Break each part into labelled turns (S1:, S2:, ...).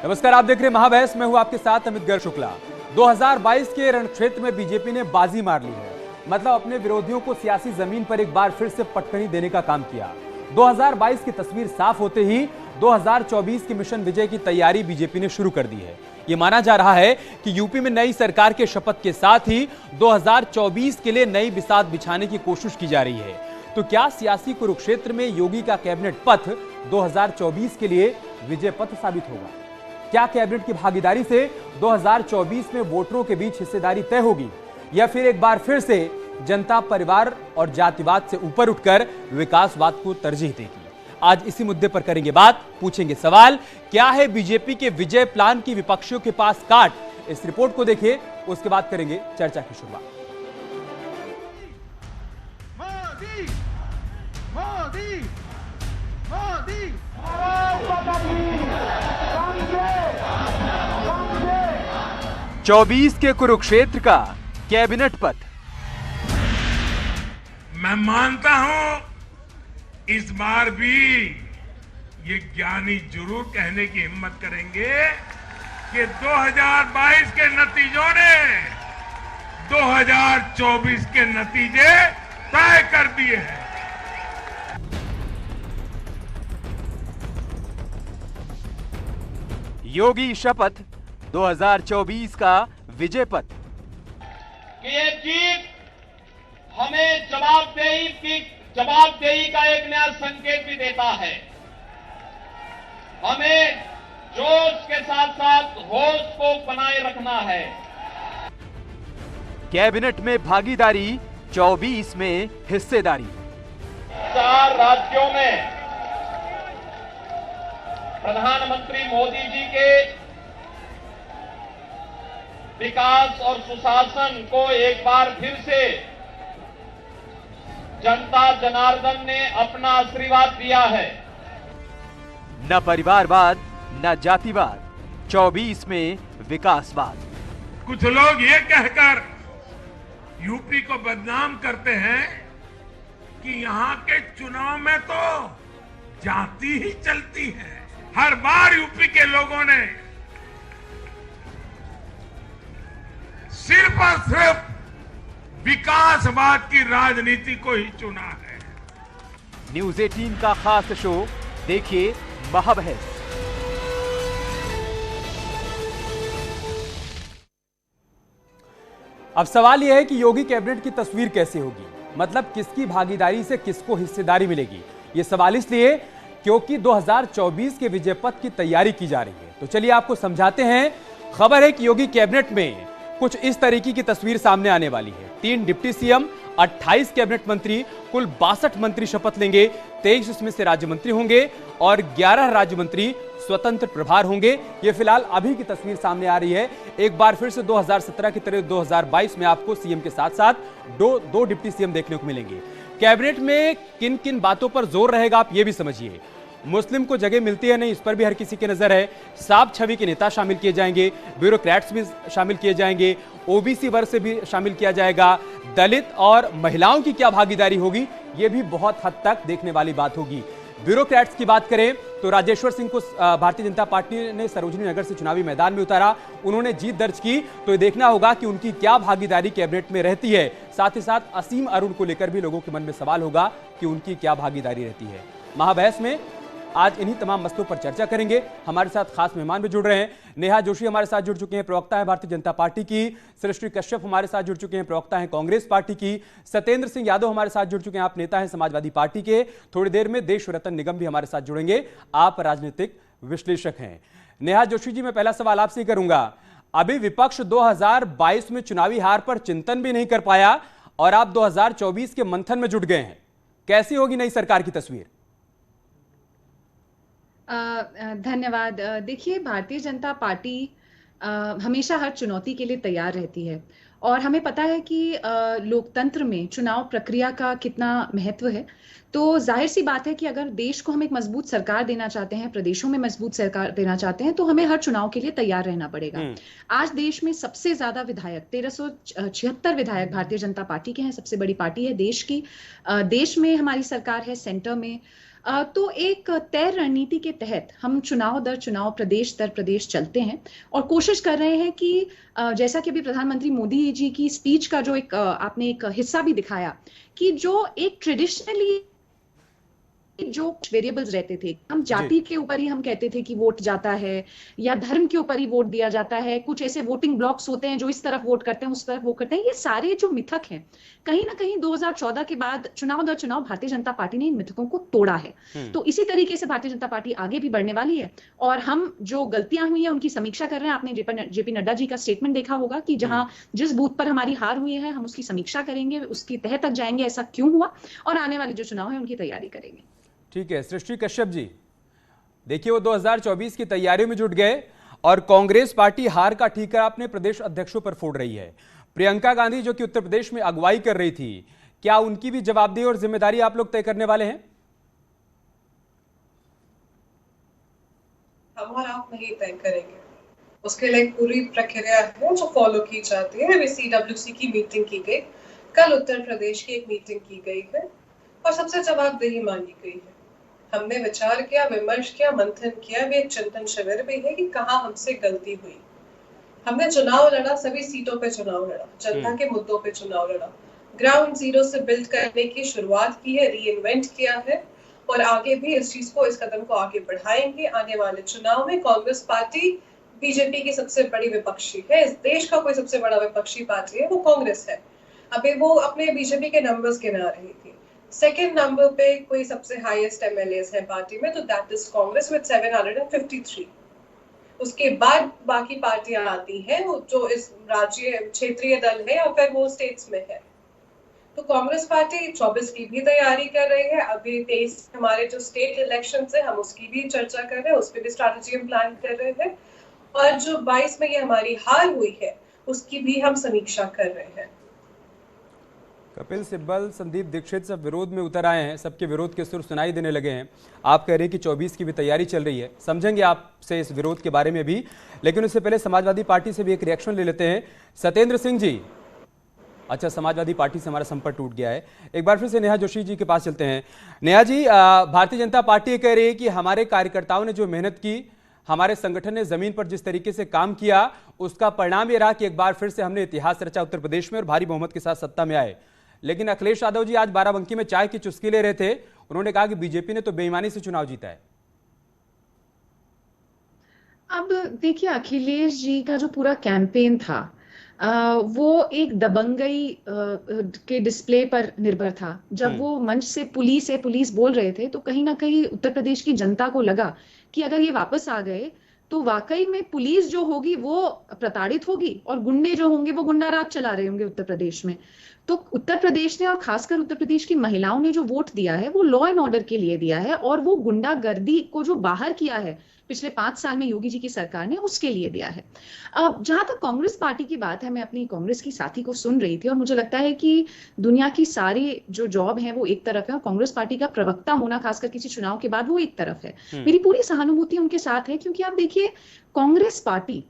S1: नमस्कार, आप देख रहे हैं महाबहस। मैं हूं आपके साथ अमित गर्ग शुक्ला। 2022 के रणक्षेत्र में बीजेपी ने बाजी मार ली है। मतलब अपने विरोधियों को सियासी जमीन पर एक बार फिर से पटखनी देने का काम किया। 2022 की तस्वीर साफ होते ही 2024 के मिशन विजय की तैयारी बीजेपी ने शुरू कर दी है। ये माना जा रहा है कि यूपी में नई सरकार के शपथ के साथ ही 2024 के लिए नई बिसात बिछाने की कोशिश की जा रही है। तो क्या सियासी कुरुक्षेत्र में योगी का कैबिनेट पथ 2024 के लिए विजय पथ साबित होगा? क्या कैबिनेट की भागीदारी से 2024 में वोटरों के बीच हिस्सेदारी तय होगी, या फिर एक बार फिर से जनता परिवार और जातिवाद से ऊपर उठकर विकासवाद को तरजीह देगी? आज इसी मुद्दे पर करेंगे बात, पूछेंगे सवाल। क्या है बीजेपी के विजय प्लान की विपक्षियों के पास काट? इस रिपोर्ट को देखिए, उसके बाद करेंगे चर्चा की शुरुआत।
S2: मोदी मोदी मोदी
S1: 24 के कुरुक्षेत्र का कैबिनेट पथ।
S3: मैं मानता हूं इस बार भी ये ज्ञानी जरूर कहने की हिम्मत करेंगे कि 2022 के नतीजों ने 2024 के नतीजे तय कर दिए हैं।
S1: योगी शपथ 2024 का विजय पथ।
S4: कि ये जीत हमें जवाबदेही का एक नया संकेत भी देता है। हमें जोश के साथ साथ होश को बनाए रखना है।
S1: कैबिनेट में भागीदारी, 24 में हिस्सेदारी।
S4: 4 राज्यों में प्रधानमंत्री मोदी जी के विकास और सुशासन को एक बार फिर से जनता जनार्दन ने अपना आशीर्वाद दिया है।
S1: न परिवारवाद, न जातिवाद, 24 में विकासवाद।
S3: कुछ लोग ये कहकर यूपी को बदनाम करते हैं कि यहां के चुनाव में तो जाति ही चलती है। हर बार यूपी के लोगों ने सिर्फ और सिर्फ विकासवाद की राजनीति को ही चुना है।
S1: न्यूज़ 18 का खास शो देखिए महाबहस। अब सवाल यह है कि योगी कैबिनेट की तस्वीर कैसे होगी? मतलब किसकी भागीदारी से किसको हिस्सेदारी मिलेगी? यह सवाल इसलिए क्योंकि 2024 के विजय पथ की तैयारी की जा रही है। तो चलिए आपको समझाते हैं। खबर है कि योगी कैबिनेट में कुछ इस तरीके की तस्वीर सामने आने वाली है। 3 डिप्टी सीएम, 28 कैबिनेट मंत्री, कुल 62 मंत्री शपथ लेंगे। 23 इसमें से राज्य मंत्री होंगे और 11 राज्य मंत्री स्वतंत्र प्रभार होंगे। ये फिलहाल अभी की तस्वीर सामने आ रही है। एक बार फिर से 2017 की तरह 2022 में आपको सीएम के साथ साथ दो डिप्टी सीएम देखने को मिलेंगे। कैबिनेट में किन किन बातों पर जोर रहेगा, आप ये भी समझिए। मुस्लिम को जगह मिलती है नहीं, इस पर भी हर किसी की नजर है। साफ छवि के नेता शामिल किए जाएंगे, ब्यूरोक्रेट्स भी शामिल किए जाएंगे, ओबीसी वर्ग से भी शामिल किया जाएगा। दलित और महिलाओं की क्या भागीदारी होगी, यह भी बहुत हद तक देखने वाली बात होगी। ब्यूरोक्रेट्स की बात करें तो राजेश्वर सिंह को भारतीय जनता पार्टी ने सरोजनी नगर से चुनावी मैदान में उतारा। उन्होंने जीत दर्ज की, तो ये देखना होगा कि उनकी क्या भागीदारी कैबिनेट में रहती है। साथ ही साथ असीम अरुण को लेकर भी लोगों के मन में सवाल होगा कि उनकी क्या भागीदारी रहती है। महाबहस में आज इन्हीं तमाम मसलों पर चर्चा करेंगे। हमारे साथ खास मेहमान भी जुड़ रहे हैं। नेहा जोशी हमारे साथ जुड़ चुके हैं, प्रवक्ता है भारतीय जनता पार्टी की। सृष्टि कश्यप हमारे साथ जुड़ चुके हैं, प्रवक्ता है कांग्रेस पार्टी की। सत्येंद्र सिंह यादव हमारे साथ जुड़ चुके हैं, आप नेता हैं समाजवादी पार्टी के। थोड़ी देर में देश रतन निगम भी हमारे साथ जुड़ेंगे, आप राजनीतिक विश्लेषक हैं। नेहा जोशी जी, मैं पहला सवाल आपसे ही करूंगा। अभी विपक्ष 2022 में चुनावी हार पर चिंतन भी नहीं कर पाया और आप 2024 के मंथन में जुट गए हैं। कैसी होगी नई सरकार की तस्वीर?
S5: धन्यवाद। देखिए, भारतीय जनता पार्टी हमेशा हर चुनौती के लिए तैयार रहती है और हमें पता है कि लोकतंत्र में चुनाव प्रक्रिया का कितना महत्व है। तो जाहिर सी बात है कि अगर देश को हम एक मजबूत सरकार देना चाहते हैं, प्रदेशों में मजबूत सरकार देना चाहते हैं, तो हमें हर चुनाव के लिए तैयार रहना पड़ेगा। आज देश में सबसे ज्यादा विधायक 1376 विधायक भारतीय जनता पार्टी के हैं। सबसे बड़ी पार्टी है देश की। देश में हमारी सरकार है, सेंटर में तो एक तय रणनीति के तहत हम चुनाव दर चुनाव, प्रदेश दर प्रदेश चलते हैं और कोशिश कर रहे हैं कि जैसा कि अभी प्रधानमंत्री मोदी जी की स्पीच का जो एक आपने एक हिस्सा भी दिखाया कि जो एक ट्रेडिशनली जो वेरिएबल्स रहते थे, हम जाति के ऊपर ही हम कहते थे कि वोट जाता है या धर्म के ऊपर ही वोट दिया जाता है, कुछ ऐसे वोटिंग ब्लॉक्स होते हैं जो इस तरफ वोट करते हैं उस तरफ वोट करते हैं, ये सारे जो मिथक हैं कहीं ना कहीं 2014 के बाद चुनाव दर चुनाव भारतीय जनता पार्टी ने इन मिथकों को तोड़ा है। तो इसी तरीके से भारतीय जनता पार्टी आगे भी बढ़ने वाली है और हम जो गलतियां हुई है उनकी समीक्षा कर रहे हैं। आपने जेपी नड्डा जी का स्टेटमेंट देखा होगा कि जहां जिस बूथ पर हमारी हार हुई है हम उसकी समीक्षा करेंगे, उसकी तह तक जाएंगे ऐसा क्यों हुआ और आने वाले जो चुनाव है उनकी तैयारी करेंगे।
S1: ठीक है, सृष्टि कश्यप जी, देखिए वो 2024 की तैयारियों में जुट गए और कांग्रेस पार्टी हार का ठीकर अपने प्रदेश अध्यक्षों पर फोड़ रही है। प्रियंका गांधी जो कि उत्तर प्रदेश में अगुवाई कर रही थी, क्या उनकी भी जवाबदेही और जिम्मेदारी आप लोग तय करने वाले हैं?
S6: हम और आप नहीं तय करेंगे, उसके लिए पूरी प्रक्रिया है जो फॉलो की जाती है। अभी CWC की मीटिंग की गई, कल उत्तर प्रदेश की एक मीटिंग की गई है और सबसे जवाबदेही मांगी गई है। हमने विचार किया, विमर्श किया, मंथन किया, भी एक चिंतन शिविर भी है कि कहाँ हमसे गलती हुई। हमने चुनाव लड़ा, सभी सीटों पे चुनाव लड़ा, जनता के मुद्दों पे चुनाव लड़ा, ग्राउंड जीरो से बिल्ड करने की शुरुआत की है, रीइन्वेंट किया है और आगे भी इस चीज को, इस कदम को आगे बढ़ाएंगे। आने वाले चुनाव में कांग्रेस पार्टी बीजेपी की सबसे बड़ी विपक्षी है, इस देश का कोई सबसे बड़ा विपक्षी पार्टी है वो कांग्रेस है। अभी वो अपने बीजेपी के नंबर्स गिना रही थी, सेकेंड नंबर पे कोई सबसे हाईएस्ट MLAs है पार्टी में, तो दैट इज कांग्रेस विद 753। उसके बाद बाकी पार्टियां आती हैं जो इस राज्य क्षेत्रीय दल है या फिर वो स्टेट्स में है। तो कांग्रेस पार्टी 24 की भी तैयारी कर रही है। अभी 23 हमारे जो स्टेट इलेक्शन है हम उसकी भी चर्चा कर रहे हैं, उस पर भी स्ट्रैटेजी हम प्लान कर रहे हैं और जो 22 में ये हमारी हार हुई है उसकी भी हम समीक्षा कर रहे हैं।
S1: कपिल सिब्बल, संदीप दीक्षित सब विरोध में उतर आए हैं, सबके विरोध के सुर सुनाई देने लगे हैं। आप कह रहे हैं कि 24 की भी तैयारी चल रही है, समझेंगे आपसे इस विरोध के बारे में भी, लेकिन उससे पहले समाजवादी पार्टी से भी एक रिएक्शन ले लेते हैं। सत्येंद्र सिंह जी, अच्छा समाजवादी पार्टी से हमारा संपर्क टूट गया है, एक बार फिर से नेहा जोशी जी के पास चलते हैं। नेहा जी, भारतीय जनता पार्टी ये कह रही है कि हमारे कार्यकर्ताओं ने जो मेहनत की, हमारे संगठन ने जमीन पर जिस तरीके से काम किया, उसका परिणाम ये रहा कि एक बार फिर से हमने इतिहास रचा उत्तर प्रदेश में और भारी बहुमत के साथ सत्ता में आए। लेकिन अखिलेश यादव जी आज बाराबंकी में चाय की चुस्की ले रहे थे, उन्होंने कहा कि बीजेपी ने तो बेईमानी से चुनाव जीता है।
S5: अब देखिए, अखिलेश जी का जो पूरा कैंपेन था वो एक दबंगई के डिस्प्ले पर निर्भर था। जब वो मंच से पुलिस बोल रहे थे तो कहीं ना कहीं उत्तर प्रदेश की जनता को लगा कि अगर ये वापस आ गए तो वाकई में पुलिस जो होगी वो प्रताड़ित होगी और गुंडे जो होंगे वो गुंडा राज चला रहे होंगे उत्तर प्रदेश में। तो उत्तर प्रदेश ने और खासकर उत्तर प्रदेश की महिलाओं ने जो वोट दिया है वो लॉ एंड ऑर्डर के लिए दिया है और वो गुंडागर्दी को जो बाहर किया है पिछले 5 साल में योगी जी की सरकार ने, उसके लिए दिया है। जहां तक कांग्रेस पार्टी की बात है, मैं अपनी कांग्रेस की साथी को सुन रही थी और मुझे लगता है कि दुनिया की सारी जो जॉब है वो एक तरफ है और कांग्रेस पार्टी का प्रवक्ता होना खासकर किसी चुनाव के बाद वो एक तरफ है। मेरी पूरी सहानुभूति उनके साथ है, क्योंकि आप देखिए कांग्रेस पार्टी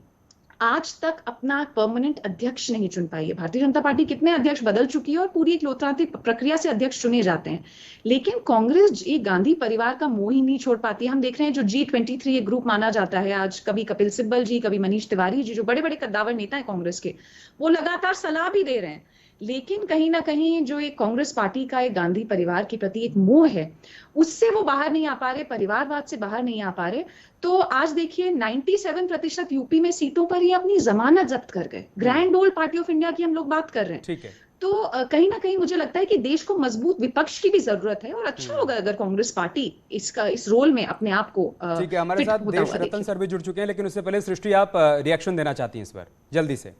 S5: आज तक अपना परमानेंट अध्यक्ष नहीं चुन पाई है। भारतीय जनता पार्टी कितने अध्यक्ष बदल चुकी है और पूरी एक लोकतांत्रिक प्रक्रिया से अध्यक्ष चुने जाते हैं, लेकिन कांग्रेस एक गांधी परिवार का मोह ही नहीं छोड़ पाती है। हम देख रहे हैं जो G23 एक ग्रुप माना जाता है आज, कभी कपिल सिब्बल जी, कभी मनीष तिवारी जी, जो बड़े बड़े कद्दावर नेता है कांग्रेस के, वो लगातार सलाह भी दे रहे हैं, लेकिन कहीं ना कहीं जो एक कांग्रेस पार्टी का एक गांधी परिवार के प्रति एक मोह है, उससे वो बाहर नहीं आ पा रहे, परिवारवाद से बाहर नहीं आ पा रहे। तो आज देखिए 97% यूपी में सीटों पर ही अपनी जमानत जब्त कर गए। Grand old party of India की हम लोग बात कर रहे हैं।
S1: ठीक है।
S5: तो कहीं ना कहीं मुझे लगता है कि देश को मजबूत विपक्ष की भी जरूरत है और अच्छा होगा अगर कांग्रेस पार्टी इस रोल में अपने आप को
S1: ठीक है। हमारे साथ देश रतन सर भी जुड़ चुके हैं, लेकिन उससे पहले सृष्टि आप रिएक्शन देना चाहती हैं इस पर जल्दी से।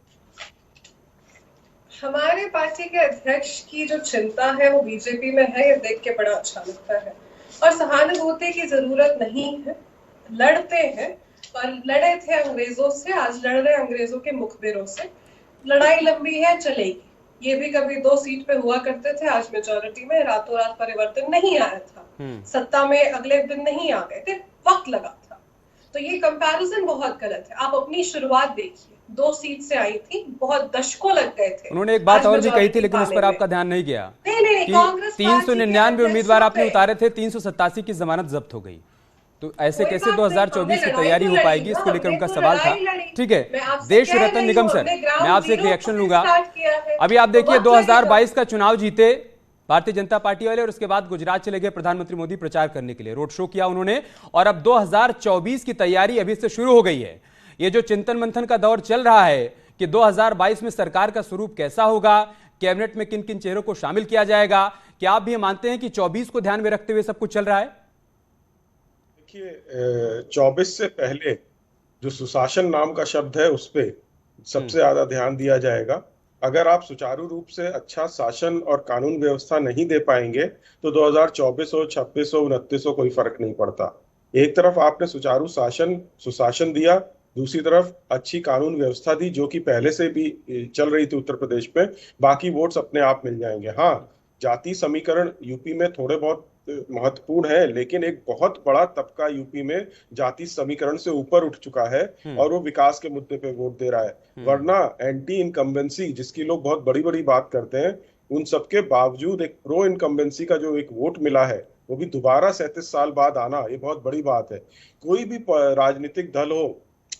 S6: हमारे पार्टी के अध्यक्ष की जो चिंता है वो बीजेपी में है, ये देख के बड़ा अच्छा लगता है और सहानुभूति की जरूरत नहीं है। लड़ते हैं और लड़े थे अंग्रेजों से, आज लड़ रहे अंग्रेजों के मुखबिरों से। लड़ाई लंबी है, चलेगी। ये भी कभी 2 सीट पे हुआ करते थे, आज मेजोरिटी में। रातों रात परिवर्तन नहीं आया था, सत्ता में अगले दिन नहीं आ गए थे, वक्त लगा था। तो ये कंपैरिजन बहुत गलत है। आप अपनी शुरुआत देखिए, 2 सीट से आई थी, बहुत दशकों लग गए थे।
S1: उन्होंने एक बात और भी कही थी, लेकिन उस पर आपका ध्यान नहीं गया।
S6: नहीं, कांग्रेस
S1: 399 उम्मीदवार आपने उतारे थे, 387 की जमानत जब्त हो गई। तो ऐसे कैसे 2024 की तैयारी हो पाएगी, इसको लेकर उनका सवाल था। ठीक है, देश रत्न निगम सर, मैं आपसे एक रिएक्शन लूंगा। अभी आप देखिए 2022 का चुनाव जीते भारतीय जनता पार्टी वाले, और उसके बाद गुजरात चले गए प्रधानमंत्री मोदी प्रचार करने के लिए, रोड शो किया उन्होंने, और अब 2024 की तैयारी अभी से शुरू हो गई है। ये जो चिंतन मंथन का दौर चल रहा है कि 2022 में सरकार का स्वरूप कैसा होगा, कैबिनेट में किन किन चेहरों को शामिल किया जाएगा, क्या आप भी मानते हैं कि 24 को ध्यान में रखते हुए सब कुछ चल रहा है?
S7: देखिए, 24 से पहले जो सुशासन नाम का शब्द है उस पे सबसे ज्यादा ध्यान दिया जाएगा। अगर आप सुचारू रूप से अच्छा शासन और कानून व्यवस्था नहीं दे पाएंगे तो 2024 हो, 26 हो, 29 हो, कोई फर्क नहीं पड़ता। एक तरफ आपने सुचारू सुशासन दिया, दूसरी तरफ अच्छी कानून व्यवस्था दी, जो कि पहले से भी चल रही थी उत्तर प्रदेश में, बाकी वोट्स अपने आप मिल जाएंगे। हाँ, जाति समीकरण यूपी में थोड़े बहुत महत्वपूर्ण है, लेकिन एक बहुत बड़ा तबका यूपी में जाति समीकरण से ऊपर उठ चुका है और वो विकास के मुद्दे पे वोट दे रहा है। वरना एंटी इनकम्बेंसी, जिसकी लोग बहुत बड़ी बड़ी बात करते हैं, उन सबके बावजूद एक प्रो इनकम्बेंसी का जो एक वोट मिला है, वो भी दोबारा 37 साल बाद आना, ये बहुत बड़ी बात है। कोई भी राजनीतिक दल हो,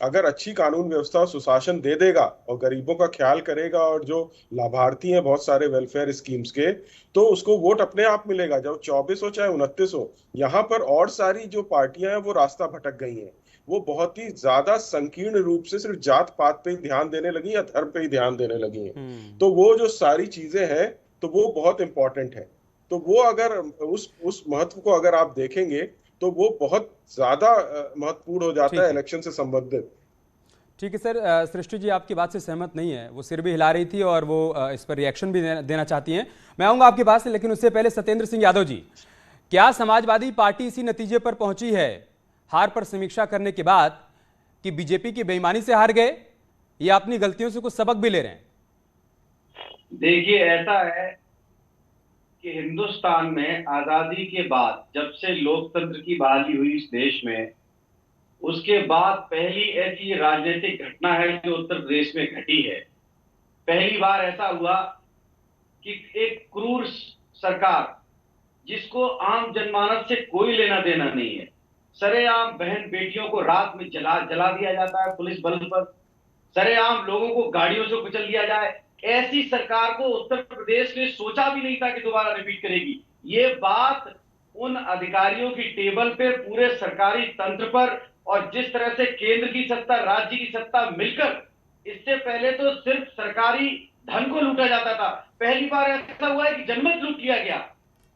S7: अगर अच्छी कानून व्यवस्था और सुशासन दे देगा और गरीबों का ख्याल करेगा और जो लाभार्थी हैं बहुत सारे वेलफेयर स्कीम्स के, तो उसको वोट अपने आप मिलेगा, जब 24 हो चाहे 29 हो। यहाँ पर और सारी जो पार्टियां हैं वो रास्ता भटक गई हैं, वो बहुत ही ज्यादा संकीर्ण रूप से सिर्फ जात पात पे ही ध्यान देने लगी या धर्म पे ही ध्यान देने लगी हैं। तो वो जो सारी चीजें हैं तो वो बहुत इंपॉर्टेंट है। तो वो अगर उस महत्व को अगर आप देखेंगे तो वो बहुत ज्यादा महत्वपूर्ण हो जाता है इलेक्शन से संबंधित।
S1: ठीक है सर, सृष्टि जी आपकी बात से सहमत नहीं है, वो सिर भी हिला रही थी और वो इस पर रिएक्शन भी देना चाहती हैं। मैं आऊंगा आपके पास, लेकिन उससे पहले सत्येंद्र सिंह यादव जी, क्या समाजवादी पार्टी इसी नतीजे पर पहुंची है, हार पर समीक्षा करने के बाद, कि बीजेपी की बेईमानी से हार गए या अपनी गलतियों से कुछ सबक भी ले रहे हैं?
S8: देखिए, ऐसा है कि हिंदुस्तान में आजादी के बाद जब से लोकतंत्र की बहाली हुई इस देश में, उसके बाद पहली ऐसी राजनीतिक घटना है जो उत्तर प्रदेश में घटी है। पहली बार ऐसा हुआ कि एक क्रूर सरकार, जिसको आम जनमानस से कोई लेना देना नहीं है, सरेआम बहन बेटियों को रात में जला दिया जाता है पुलिस बल पर, सरेआम लोगों को गाड़ियों से कुचल दिया जाए, ऐसी सरकार को उत्तर प्रदेश ने सोचा भी नहीं था कि दोबारा रिपीट करेगी। ये बात उन अधिकारियों की टेबल पे, पूरे सरकारी तंत्र पर, और जिस तरह से केंद्र की सत्ता, राज्य की सत्ता मिलकर, इससे पहले तो सिर्फ सरकारी धन को लूटा जाता था, पहली बार ऐसा हुआ है कि जनमत लूट लिया गया।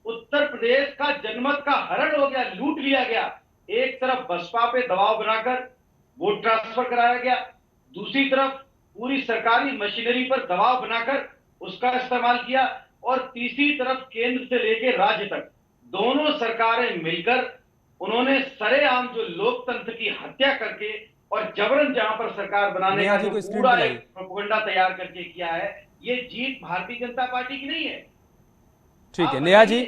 S8: उत्तर प्रदेश का जनमत का हरण हो गया, लूट लिया गया। एक तरफ बसपा पे दबाव बनाकर वोट ट्रांसफर कराया गया, दूसरी तरफ पूरी सरकारी मशीनरी पर दबाव बनाकर उसका इस्तेमाल किया, और तीसरी तरफ केंद्र से लेकर राज्य तक दोनों सरकारें मिलकर उन्होंने सरेआम जो लोकतंत्र की हत्या करके और जबरन जहां पर सरकार बनाने का जो पूरा एक प्रोपेगेंडा तैयार करके किया है, ये जीत भारतीय जनता पार्टी की नहीं है।
S1: ठीक है नेहा जी,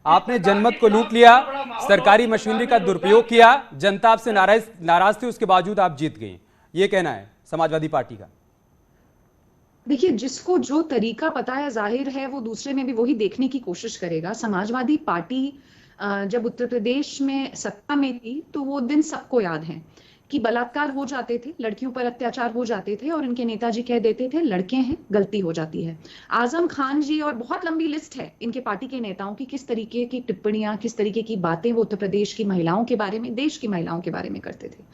S1: आपने जनमत को लूट लिया, सरकारी मशीनरी का दुरुपयोग किया, जनता आपसे नाराज थी, उसके बावजूद आप जीत गई, ये कहना है समाजवादी पार्टी का।
S5: देखिए, जिसको जो तरीका पता है, जाहिर है वो दूसरे में भी वही देखने की कोशिश करेगा। समाजवादी पार्टी जब उत्तर प्रदेश में सत्ता में थी तो वो दिन सबको याद है कि बलात्कार हो जाते थे, लड़कियों पर अत्याचार हो जाते थे, और इनके नेताजी कह देते थे लड़के हैं, गलती हो जाती है। आजम खान जी, और बहुत लंबी लिस्ट है इनके पार्टी के नेताओं की, किस तरीके की टिप्पणियां, किस तरीके की बातें वो उत्तर प्रदेश की महिलाओं के बारे में, देश की महिलाओं के बारे में करते थे।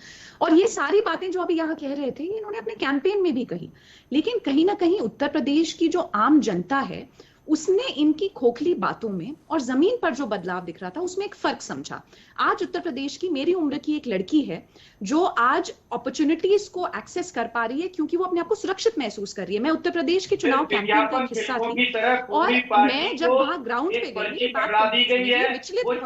S5: और ये सारी बातें जो अभी यहाँ कह रहे थे, इन्होंने अपने कैंपेन में भी कही, लेकिन कहीं ना कहीं उत्तर प्रदेश की जो आम जनता है उसने इनकी खोखली बातों में और जमीन पर जो बदलाव दिख रहा था उसमें एक फर्क समझा। आज उत्तर प्रदेश की मेरी उम्र की एक लड़की है जो आज अपॉर्चुनिटीज को एक्सेस कर पा रही है क्योंकि वो अपने आप को सुरक्षित महसूस कर रही है। मैं उत्तर प्रदेश के चुनाव कैंपेन का हिस्सा थी और मैं जब वहां ग्राउंड पे गई,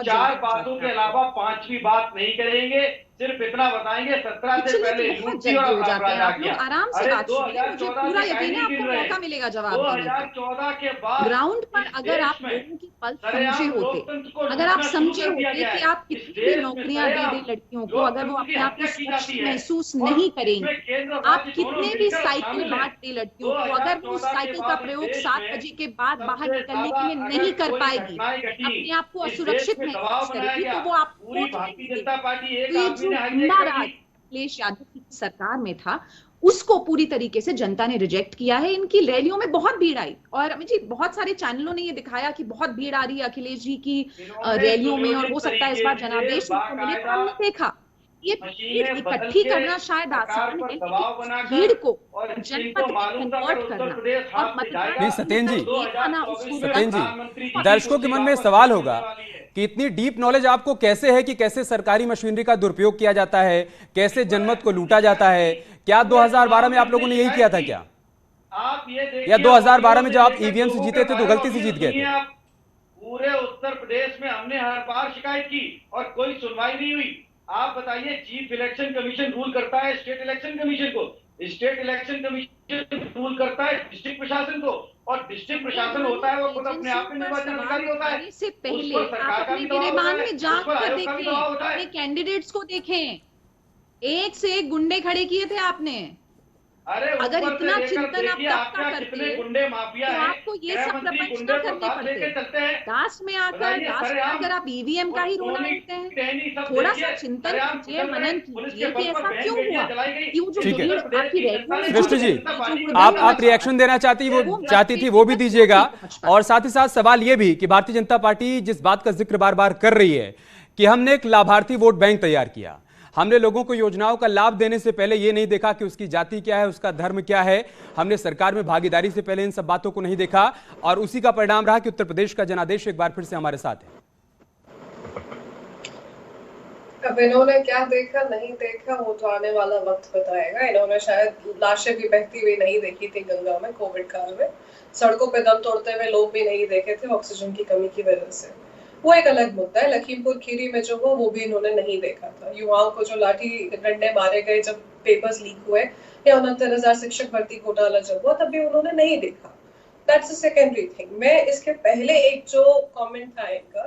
S8: चार बातों के अलावा पांचवी बात नहीं करेंगे, सिर्फ इतना बताएंगे 17 से पहले यूपी और
S5: आराम से बात सुनिए, मुझे पूरा यकीन है आपको मौका मिलेगा जवाब देने का।
S8: 2014 के बाद
S5: ग्राउंड पर अगर आप लोगों की पल समझे होते, अगर आप समझे होते कि आप कितनी भी नौकरियां दे दें लड़कियों को, अगर वो अपने आप को सुरक्षित महसूस नहीं करेंगे, आप कितने भी साइकिल बांट दें लड़कियों को, अगर वो उस साइकिल का प्रयोग 7 बजे के बाद बाहर निकलने के लिए नहीं कर पाएगी, अपने आप को असुरक्षित महसूस करेगी, तो वो आप वोट नहीं देंगे। तो ये जो गुंडा राज अखिलेश यादव की सरकार में था, उसको पूरी तरीके से जनता ने रिजेक्ट किया है। इनकी रैलियों में बहुत भीड़ आई, और अमित जी बहुत सारे चैनलों ने ये दिखाया कि बहुत भीड़ आ रही है अखिलेश जी की रैलियों में, और हो सकता है इस बार जनादेश उनको मिले, तो हमने देखा ये भीड़ इकट्ठी करना शायद आसान है, लेकिन भीड़ को जनपद में कन्वर्ट करना और मतदान।
S1: नहीं सत्येन जी, दर्शकों के मन में सवाल होगा कि इतनी डीप नॉलेज आपको कैसे है कि कैसे सरकारी मशीनरी का दुरुपयोग किया जाता है, कैसे जनमत को लूटा जाता है। क्या 2012 में आप लोगों ने यही किया था क्या? या 2012 में जब आप ईवीएम से जीते थे तो गलती से जीत गए थे?
S8: पूरे उत्तर प्रदेश में हमने हर बार शिकायत की और कोई सुनवाई नहीं हुई। आप बताइए, चीफ इलेक्शन कमीशन रूल करता है स्टेट इलेक्शन कमीशन को, स्टेट इलेक्शन कमीशन रूल करता है डिस्ट्रिक्ट प्रशासन को, और डिस्ट्रिक्ट प्रशासन होता है वो खुद अपने आप में निर्वाचन अधिकारी होता है।
S5: इससे पहले आप अपने गिरेबान में जांच कर देखें, अपने कैंडिडेट्स को देखें, एक से एक गुंडे खड़े किए थे आपने। अगर इतना चिंतन आप तब का करते तो आपको ये सब प्रपंच न करने पड़ते। लास्ट में आकर आप ईवीएम का ही रोना लेते हैं। थोड़ा सा चिंतन कीजिए, मनन कीजिए कि ऐसा क्यों हुआ, क्यों जो भीड़ आपकी रैलियों में।
S1: सृष्टि जी, आप रिएक्शन देना चाहती थी वो भी दीजिएगा, और साथ ही साथ सवाल ये भी कि भारतीय जनता पार्टी जिस बात का जिक्र बार बार कर रही है कि हमने एक लाभार्थी वोट बैंक तैयार किया, हमने लोगों को योजनाओं का लाभ देने से पहले ये नहीं देखा कि उसकी जाति क्या है, उसका धर्म क्या है, हमने सरकार में भागीदारी से पहले इन सब बातों को नहीं देखा, और उसी का परिणाम रहा कि उत्तर प्रदेश का जनादेश एक बार फिर से हमारे साथ है।
S6: अब इन्होंने क्या देखा नहीं देखा वो तो आने वाला वक्त बताएगा। इन्होंने शायद लाशें भी बहती हुई नहीं देखी थी गंगा में कोविड काल में, सड़कों पे दम तोड़ते हुए लोग भी नहीं देखे थे ऑक्सीजन की कमी की वजह से, वो एक अलग मुद्दा है। लखीमपुर खीरी में जो हुआ वो भी इन्होंने नहीं देखा था। युवाओं को जो लाठी डंडे मारे गए जब पेपर्स लीक हुए, या 69,000 शिक्षक भर्ती घोटाला जब हुआ, तब भी उन्होंने नहीं देखा। That's a secondary thing. मैं इसके पहले एक जो कमेंट था इनका,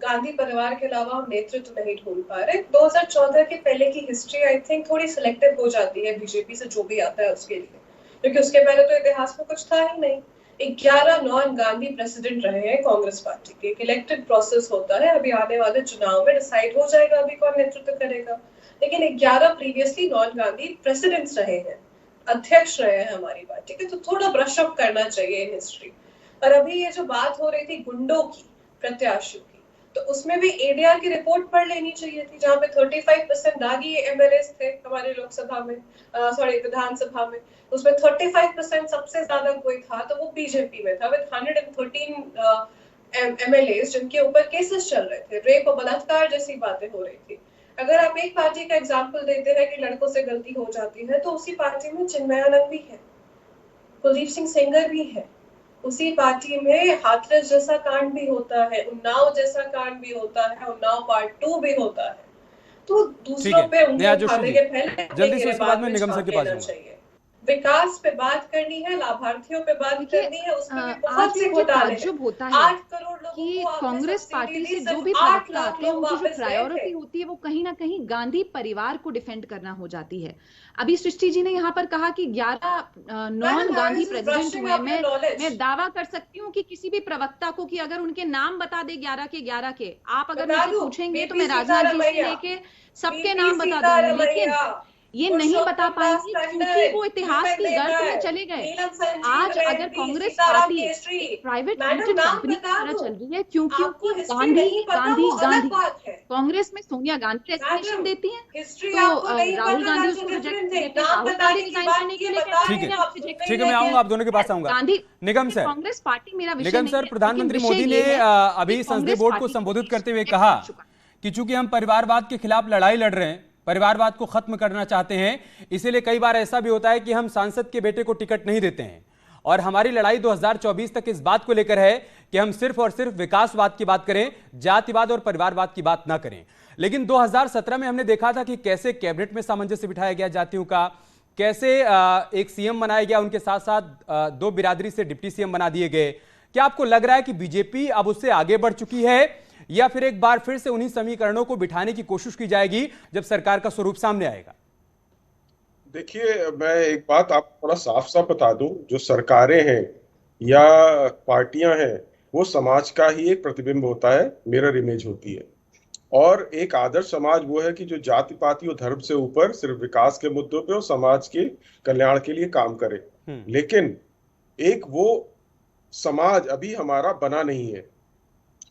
S6: गांधी परिवार के अलावा हम नेतृत्व नहीं ढूंढ पा रहे। 2014 के पहले की हिस्ट्री आई थिंक थोड़ी सिलेक्टिव हो जाती है बीजेपी से, जो भी आता है उसके लिए, क्योंकि उसके पहले तो इतिहास में कुछ था ही नहीं। 11 नॉन गांधी प्रेसिडेंट रहे हैं कांग्रेस पार्टी के। एक इलेक्टेड प्रोसेस होता है, अभी आने वाले चुनाव में डिसाइड हो जाएगा अभी कौन नेतृत्व करेगा, लेकिन 11 प्रीवियसली नॉन गांधी प्रेसिडेंट्स रहे हैं, अध्यक्ष रहे हैं हमारी पार्टी के, तो थोड़ा ब्रश अप करना चाहिए इन हिस्ट्री। और अभी ये जो बात हो रही थी गुंडों की, प्रत्याशियों की, तो उसमें भी एडीआर की रिपोर्ट पढ़ लेनी चाहिए थी, जहाँ पे 35% दागी एमएलएस थे हमारे लोकसभा में, विधानसभा में, उसमें 35% सबसे ज्यादा कोई था तो वो बीजेपी में था, विद 113 एमएलएस जिनके ऊपर केसेस चल रहे थे, रेप और बलात्कार जैसी बातें हो रही थी। अगर आप एक पार्टी का एग्जाम्पल देते हैं कि लड़कों से गलती हो जाती है, तो उसी पार्टी में चिन्मयानंद भी है, कुलदीप सिंह सेंगर भी है, उसी पार्टी में हाथरस जैसा कांड भी होता है, उन्नाव जैसा कांड भी होता है, उन्नाव पार्ट 2 भी होता है। तो दूसरों पे उंगलियां उठाने के पहले
S1: जल्दी से उसके बाद में निगम सर के पास
S6: चाहिए। विकास पे बात करनी है, लाभार्थियों पे बात करनी है, उसमें बहुत से घोटाले
S5: होता है
S6: 8 करोड़ लोगों
S5: कि
S6: को
S5: कांग्रेस पार्टी से जो भी प्रवक्ता आते हैं उनकी जो प्रायोरिटी होती है वो कहीं ना कहीं गांधी परिवार को डिफेंड करना हो जाती है। अभी सृष्टि जी ने यहाँ पर कहा कि 11 नॉन गांधी प्रेसिडेंट हुए। मैं दावा कर सकती हूँ कि किसी भी प्रवक्ता को कि अगर उनके नाम बता दे 11 के, आप अगर मुझसे पूछेंगे तो मैं राजनाथ जी से लेके सबके नाम बता दूंगी, लेकिन ये नहीं बता पाएंगे क्योंकि वो इतिहास की गर्त में चले गए। आज अगर Congress party private limited company की तरह चल रही है क्योंकि गांधी कांग्रेस में सोनिया गांधी रेजिग्नेशन देती हैं, तो राहुल गांधी उसको रिजेक्ट करते हैं, राहुल गांधी रिजाइन करने के लिए
S1: ठीक है, मैं आऊंगा, आप दोनों के पास आऊंगा।
S5: गांधी
S1: निगम सर,
S5: कांग्रेस पार्टी मेरा विषय
S1: निगम सर, प्रधानमंत्री मोदी ने अभी संसदीय बोर्ड को संबोधित करते हुए कहा कि चूंकि हम परिवारवाद के खिलाफ लड़ाई लड़ रहे हैं, परिवारवाद को खत्म करना चाहते हैं, इसीलिए कई बार ऐसा भी होता है कि हम सांसद के बेटे को टिकट नहीं देते हैं, और हमारी लड़ाई 2024 तक इस बात को लेकर है कि हम सिर्फ और सिर्फ विकासवाद की बात करें, जातिवाद और परिवारवाद की बात ना करें। लेकिन 2017 में हमने देखा था कि कैसे कैबिनेट में सामंजस्य बिठाया गया जातियों का, कैसे एक सीएम बनाया गया, उनके साथ साथ 2 बिरादरी से डिप्टी सीएम बना दिए गए, क्या आपको लग रहा है कि बीजेपी अब उससे आगे बढ़ चुकी है, या फिर एक बार फिर से उन्हीं समीकरणों को बिठाने की कोशिश की जाएगी जब सरकार का स्वरूप सामने आएगा?
S7: देखिए, मैं एक बात आपको थोड़ा साफ साफ बता दूं, जो सरकारें हैं या पार्टियां हैं वो समाज का ही एक प्रतिबिंब होता है, मिरर इमेज होती है। और एक आदर्श समाज वो है कि जो जाति पाति और धर्म से ऊपर सिर्फ विकास के मुद्दों पे और समाज के कल्याण के लिए काम करे। लेकिन एक वो समाज अभी हमारा बना नहीं है,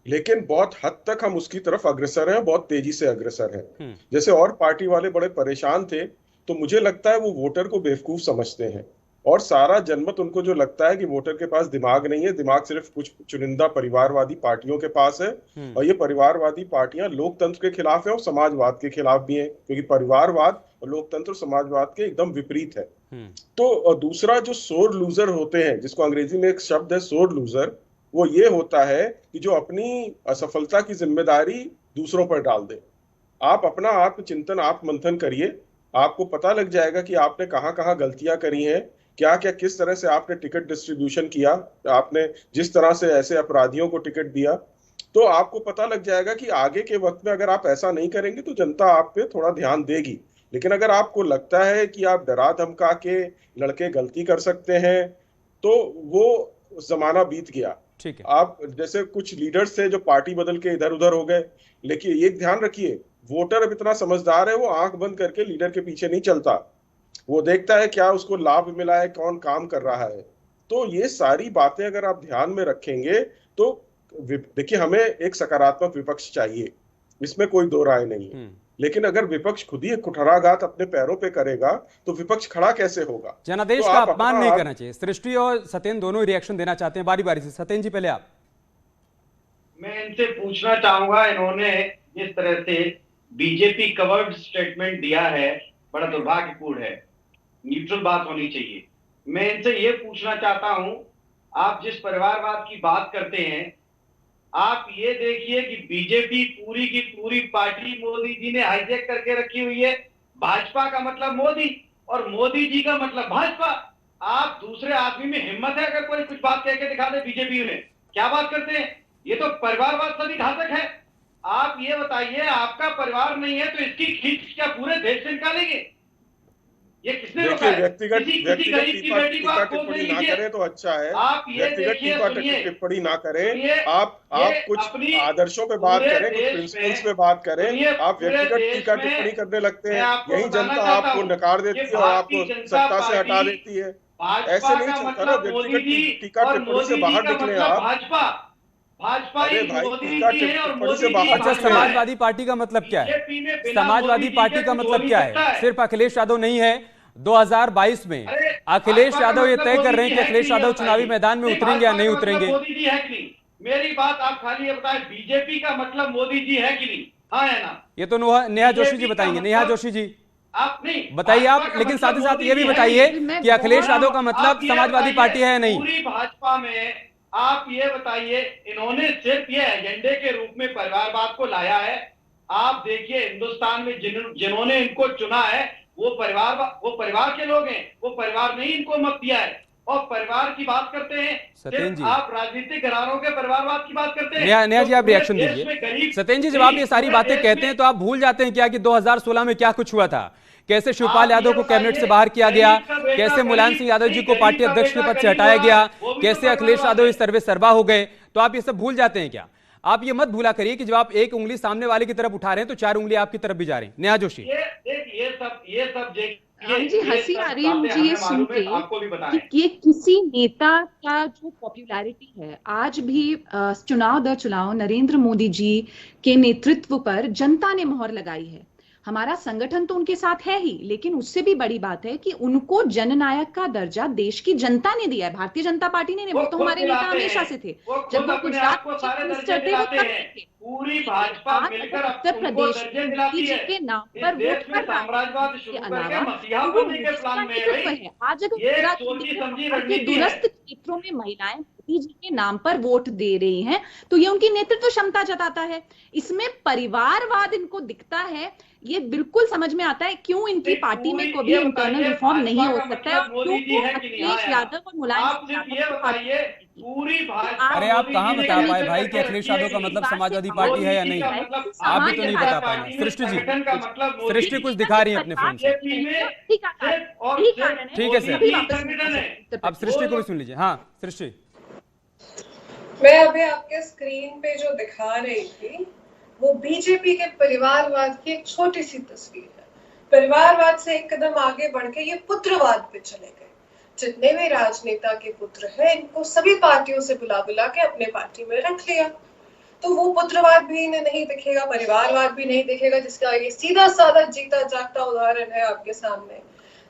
S7: लेकिन बहुत हद तक हम उसकी तरफ अग्रसर हैं, बहुत तेजी से अग्रसर हैं। जैसे और पार्टी वाले बड़े परेशान थे, तो मुझे लगता है वो वोटर को बेवकूफ समझते हैं और सारा जनमत उनको जो लगता है कि वोटर के पास दिमाग नहीं है, दिमाग सिर्फ कुछ चुनिंदा परिवारवादी पार्टियों के पास है। और ये परिवारवादी पार्टियां लोकतंत्र के खिलाफ है और समाजवाद के खिलाफ भी है, क्योंकि परिवारवाद और लोकतंत्र समाजवाद के एकदम विपरीत है। तो दूसरा जो सोर लूजर होते हैं, जिसको अंग्रेजी में एक शब्द है सोर लूजर, वो ये होता है कि जो अपनी असफलता की जिम्मेदारी दूसरों पर डाल दे। आप अपना आत्मचिंतन, आत्ममंथन करिए, आपको पता लग जाएगा कि आपने कहाँ कहाँ गलतियां करी हैं, क्या क्या किस तरह से आपने टिकट डिस्ट्रीब्यूशन किया, आपने जिस तरह से ऐसे अपराधियों को टिकट दिया। तो आपको पता लग जाएगा कि आगे के वक्त में अगर आप ऐसा नहीं करेंगे तो जनता आप पे थोड़ा ध्यान देगी। लेकिन अगर आपको लगता है कि आप डरा धमका के लड़के गलती कर सकते हैं, तो वो जमाना बीत गया।
S1: ठीक है।
S7: आप जैसे कुछ लीडर्स थे जो पार्टी बदल के इधर उधर हो गए, लेकिन ये ध्यान रखिए, वोटर अब इतना समझदार है, वो आंख बंद करके लीडर के पीछे नहीं चलता, वो देखता है क्या उसको लाभ मिला है, कौन काम कर रहा है। तो ये सारी बातें अगर आप ध्यान में रखेंगे तो देखिए, हमें एक सकारात्मक विपक्ष चाहिए, इसमें कोई दो राय नहीं है। लेकिन अगर विपक्ष खुद ही कुठाराघात अपने पैरों पे करेगा तो विपक्ष खड़ा कैसे होगा?
S1: जनादेश
S7: तो
S1: का अपमान नहीं करना चाहिए। सृष्टि और सत्येंद्र दोनों रिएक्शन देना चाहते हैं बारी बारी से। सत्येंद्र जी, पहले आप।
S8: मैं इनसे पूछना चाहूंगा, इन्होंने जिस तरह से बीजेपी कवर्ड स्टेटमेंट दिया है, बड़ा दुर्भाग्यपूर्ण है, न्यूट्रल बात होनी चाहिए। मैं इनसे ये पूछना चाहता हूं, आप जिस परिवारवाद की बात करते हैं, आप ये देखिए कि बीजेपी पूरी की पूरी पार्टी मोदी जी ने हाईजैक करके रखी हुई है। भाजपा का मतलब मोदी और मोदी जी का मतलब भाजपा। आप दूसरे आदमी में हिम्मत है अगर कोई कुछ बात कह के दिखा दे बीजेपी में, क्या बात करते हैं? ये तो परिवारवाद सभी घातक है। आप ये बताइए, आपका परिवार नहीं है तो इसकी खींच क्या पूरे देश से निकालेंगे? ये किसने रोका है?
S7: व्यक्तिगत
S8: बेटी को आप
S7: टिप्पणी ना करें तो अच्छा है।
S8: आप ये देखिए,
S7: टिप्पणी ना करें, आप कुछ आदर्शों पे बात करें, कुछ प्रिंसिपल्स पे बात करें। आप व्यक्तिगत टीका टिप्पणी करने लगते हैं, यही जनता आपको नकार देती है और आपको सत्ता से हटा देती है। ऐसे नहीं चलता ना, व्यक्तिगत टीका टिप्पणी से बाहर निकले आप। भाजपा
S1: अच्छा, समाजवादी पार्टी का मतलब क्या है? समाजवादी पार्टी का मतलब क्या है? सिर्फ अखिलेश यादव नहीं है। 2022 में अखिलेश यादव ये तय कर रहे हैं कि अखिलेश यादव चुनावी मैदान में उतरेंगे या नहीं उतरेंगे।
S8: मोदी जी है कि नहीं? मेरी बात आप खाली ये बताएं, बीजेपी का मतलब मोदी जी है कि नहीं? हाँ है ना?
S1: ये तो नेहा जोशी जी बताएंगे। नेहा जोशी जी,
S8: आप नहीं
S1: बताइए आप, लेकिन साथ ही साथ ये भी बताइए कि अखिलेश यादव का मतलब समाजवादी पार्टी है या नहीं।
S8: पूरी भाजपा में आप ये बताइए, इन्होंने सिर्फ ये एजेंडे के रूप में परिवारवाद को लाया है। आप देखिए, हिंदुस्तान में जिन्होंने इनको चुना है वो परिवार के लोग हैं, वो परिवार ने इनको मत दिया है। और परिवार की बात करते हैं, सिर्फ आप राजनीतिक घरानों के परिवारवाद की बात करते हैं।
S1: नेहा जी, आप रिएक्शन दीजिए। सत्येंद्र जी, जब आप ये सारी बातें कहते हैं तो आप भूल जाते हैं क्या कि 2016 में क्या कुछ हुआ था? कैसे शिवपाल यादव को कैबिनेट से बाहर किया गया, कैसे मुलायम सिंह यादव जी को पार्टी अध्यक्ष के पद से हटाया गया, कैसे अखिलेश यादव इस सर्वे सर्वा हो गए। तो आप ये सब भूल जाते हैं क्या? आप ये मत भूला करिए कि जब आप एक उंगली सामने वाले की तरफ उठा रहे हैं तो 4 उंगली आपकी तरफ भी जा रही हैं। नेहा जोशी,
S8: ये सब
S5: जी, हंसी आ रही है मुझे ये सुन के कि ये किसी नेता का जो पॉपुलैरिटी है, आज भी चुनाव दर चुनाव नरेंद्र मोदी जी के नेतृत्व पर जनता ने मोहर लगाई है। हमारा संगठन तो उनके साथ है ही, लेकिन उससे भी बड़ी बात है कि उनको जननायक का दर्जा देश की जनता ने दिया है, भारतीय जनता पार्टी ने। वो तो हमारे नेता हमेशा से थे। जब वो गुजरात थे,
S8: पूरी भाजपा मिलकर
S5: उत्तर प्रदेश मोदी जी के नाम पर वोट कर रहा है। आज अगर गुजरात के दूरस्थ क्षेत्रों में महिलाएं मोदी जी के नाम पर वोट दे रही हैं तो ये उनकी नेतृत्व क्षमता जताता है। इसमें परिवारवाद इनको दिखता है, ये बिल्कुल समझ में आता है क्यों इनकी पार्टी में कोई इंटरनल रिफॉर्म नहीं हो सकता है, क्यों अखिलेश यादव और मुलायम सिंह यादव
S8: पूरी भाजपा।
S1: अरे आप कहाँ बता पाए भाई कि अखिलेश यादव का मतलब समाजवादी पार्टी है या नहीं? आप भी तो नहीं बता पाए ना। सृष्टि जी, सृष्टि कुछ दिखा रही है अपने फोन से। ठीक है सर, अब सृष्टि को भी सुन लीजिए। हाँ सृष्टि,
S6: मैं अभी आपके स्क्रीन पे जो दिखा रही थी वो बीजेपी के परिवारवाद की एक छोटी सी तस्वीर है। परिवारवाद से एक कदम आगे बढ़ के ये पुत्रवाद पे चले गए। जितने भी राजनेता के पुत्र हैं इनको सभी पार्टियों से बुला बुला के अपने पार्टी में रख लिया, तो वो पुत्रवाद भी इन्हें नहीं दिखेगा, परिवारवाद भी नहीं दिखेगा, जिसका ये सीधा साधा जीता जागता उदाहरण है आपके सामने।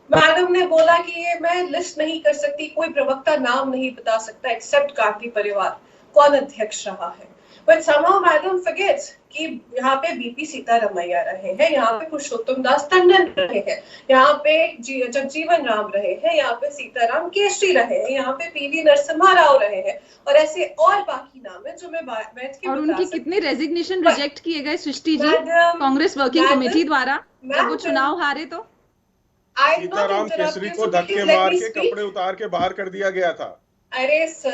S6: मैडम ने बोला कि ये मैं लिस्ट नहीं कर सकती, कोई प्रवक्ता नाम नहीं बता सकता एक्सेप्ट गांधी परिवार, कौन अध्यक्ष रहा है। बट somehow मैडम forgets कि यहाँ पे बीपी सीतारमैया रहे हैं, यहाँ पे पुरुषोत्तम दास टंडन रहे हैं, यहाँ पे जगजीवन राम रहे हैं, यहाँ पे सीताराम केशरी रहे हैं, यहाँ पे पीवी नरसिम्हा राव रहे हैं, और ऐसे और बाकी नाम है जो मैं बैठ के
S5: और उनके कितने रेजिग्नेशन रिजेक्ट किए गए सृष्टि जी कांग्रेस वर्किंग कमेटी द्वारा जब वो चुनाव हारे। तो
S7: सीताराम केसरी को धक्के मार के कपड़े उतार के बाहर कर दिया गया था।
S6: अरे सर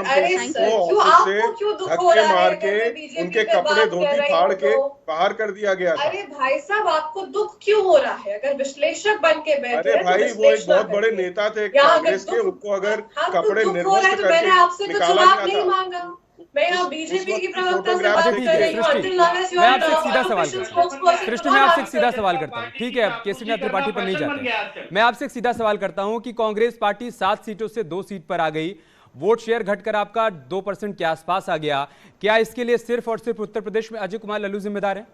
S6: क्यों आपको क्यों दुख हो रहा है?
S7: मार के उनके कपड़े धोती फाड़ के बाहर कर दिया गया था।
S6: अरे भाई साहब आपको दुख क्यों हो रहा है? अगर विश्लेषक बन के बैठे,
S7: अरे भाई वो एक बहुत बड़े नेता थे कांग्रेस के, उनको अगर कपड़े निर्वस्त्र करके
S6: मैंने आपसे तो
S7: निकाला
S6: जवाब
S7: गया
S6: नहीं
S7: था।
S6: मांगा। मैं यहाँ बीजेपी की प्रवक्ता से बात
S1: अच्छा
S6: कर
S1: ठीक है
S6: रही हूँ।
S1: सृष्टि, मैं आपसे एक सीधा सवाल करता हूँ। सृष्टि, मैं आपसे एक सीधा सवाल करता हूँ, ठीक है? अब केसरी नाथ त्रिपाठी पर नहीं जाते। मैं आपसे एक सीधा सवाल करता हूँ कि कांग्रेस पार्टी 7 सीटों से 2 सीट पर आ गई, वोट शेयर घटकर आपका 2% के आसपास आ गया। क्या इसके लिए सिर्फ और सिर्फ उत्तर प्रदेश में अजय कुमार लल्लू जिम्मेदार है?